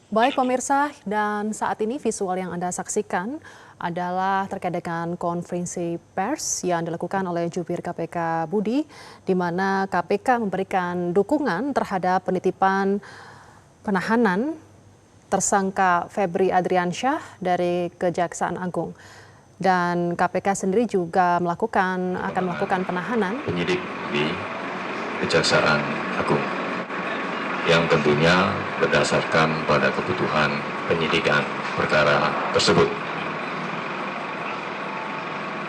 Baik pemirsa, dan saat ini visual yang Anda saksikan adalah terkait dengan konferensi pers yang dilakukan oleh jubir KPK Budi, di mana KPK memberikan dukungan terhadap penitipan penahanan tersangka Febri Adriansyah dari Kejaksaan Agung. Dan KPK sendiri juga akan melakukan penahanan penyidik di Kejaksaan Agung, yang tentunya berdasarkan pada kebutuhan penyidikan perkara tersebut.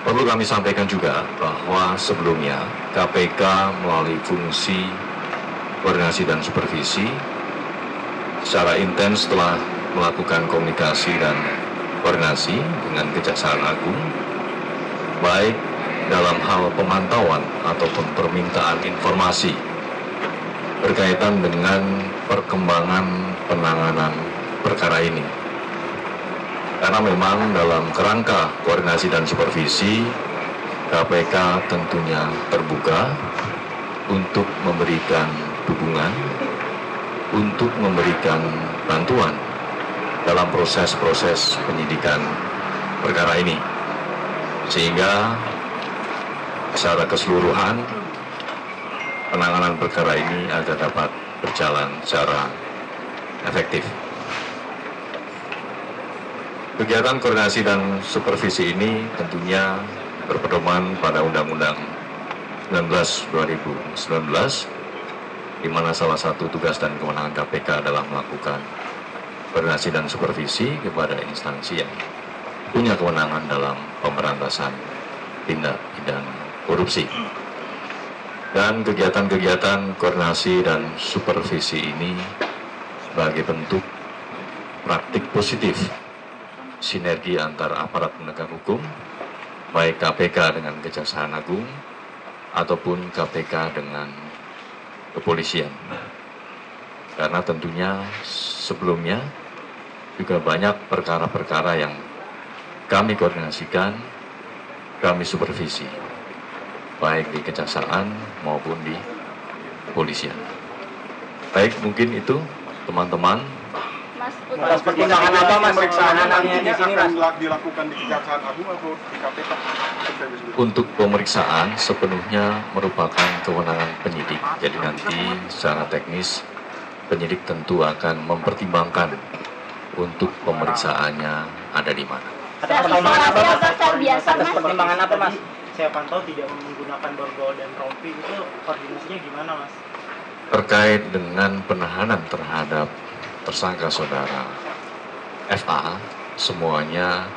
Perlu kami sampaikan juga bahwa sebelumnya KPK melalui fungsi koordinasi dan supervisi secara intens telah melakukan komunikasi dan koordinasi dengan Kejaksaan Agung, baik dalam hal pemantauan ataupun permintaan informasi berkaitan dengan perkembangan penanganan perkara ini. Karena memang dalam kerangka koordinasi dan supervisi, KPK tentunya terbuka untuk memberikan dukungan, untuk memberikan bantuan dalam proses-proses penyidikan perkara ini. Sehingga secara keseluruhan penanganan perkara ini agar dapat berjalan secara efektif. Kegiatan koordinasi dan supervisi ini tentunya berpedoman pada Undang-Undang 19/2019, di mana salah satu tugas dan kewenangan KPK adalah melakukan koordinasi dan supervisi kepada instansi yang punya kewenangan dalam pemberantasan tindak pidana korupsi. Dan kegiatan-kegiatan koordinasi dan supervisi ini sebagai bentuk praktik positif sinergi antar aparat penegak hukum, baik KPK dengan Kejaksaan Agung ataupun KPK dengan kepolisian. Karena tentunya sebelumnya juga banyak perkara-perkara yang kami koordinasikan, kami supervisi, baik di Kejaksaan maupun di kepolisian. Baik, mungkin itu teman-teman. Mas, pertimbangan apa Mas? Pemeriksaan Penanganannya di sini Mas? dilakukan di Kejaksaan Agung atau di KPK? Untuk pemeriksaan sepenuhnya merupakan kewenangan penyidik. Jadi nanti secara teknis penyidik tentu akan mempertimbangkan untuk pemeriksaannya ada di mana. Atas pertimbangan apa Mas? Biasa, Atas Mas. pertimbangan apa Mas? Saya pantau tidak menggunakan borgol dan rompi, itu koordinasinya gimana Mas? Terkait dengan penahanan terhadap tersangka saudara FA, semuanya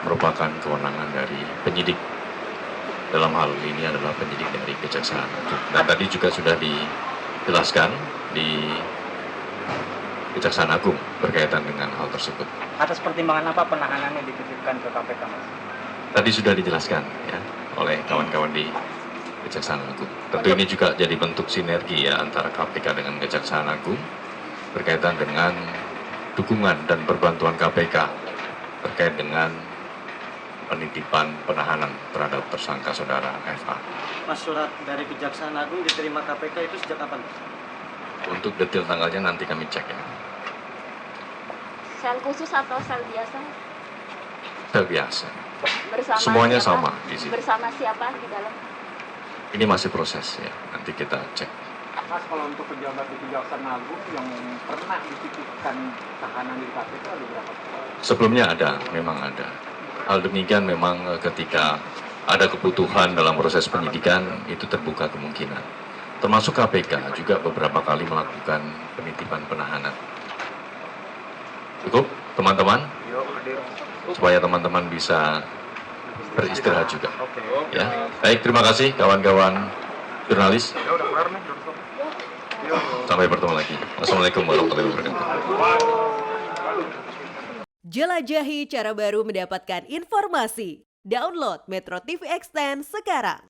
merupakan kewenangan dari penyidik. Dalam hal ini adalah penyidik dari Kejaksaan Agung. Dan tadi juga sudah dijelaskan di Kejaksaan Agung berkaitan dengan hal tersebut. Atas pertimbangan apa penahanannya dititipkan ke KPK Mas? Tadi sudah dijelaskan ya oleh kawan-kawan di Kejaksaan Agung. Tentu ini juga jadi bentuk sinergi ya antara KPK dengan Kejaksaan Agung berkaitan dengan dukungan dan perbantuan KPK terkait dengan penitipan penahanan terhadap tersangka saudara FA. Mas, surat dari Kejaksaan Agung diterima KPK itu sejak kapan? Untuk detail tanggalnya nanti kami cek ya. Sel khusus atau sel biasa? Sel biasa. Bersama Semuanya siapa? sama di sini. Bersama siapa di dalam? Ini masih proses ya. Nanti kita cek. Mas, kalau untuk pejabat di Kejaksaan Agung yang pernah dititipkan tahanan di KPK ada berapa? Sebelumnya ada, memang ada. Hal demikian memang ketika ada kebutuhan dalam proses penyidikan itu terbuka kemungkinan. Termasuk KPK juga beberapa kali melakukan penitipan penahanan. Cukup teman-teman? Supaya teman-teman bisa beristirahat juga. Ya. Baik, terima kasih kawan-kawan jurnalis. Sampai bertemu lagi. Wassalamualaikum warahmatullahi wabarakatuh. Jelajahi cara baru mendapatkan informasi. Download Metro TV Extend sekarang.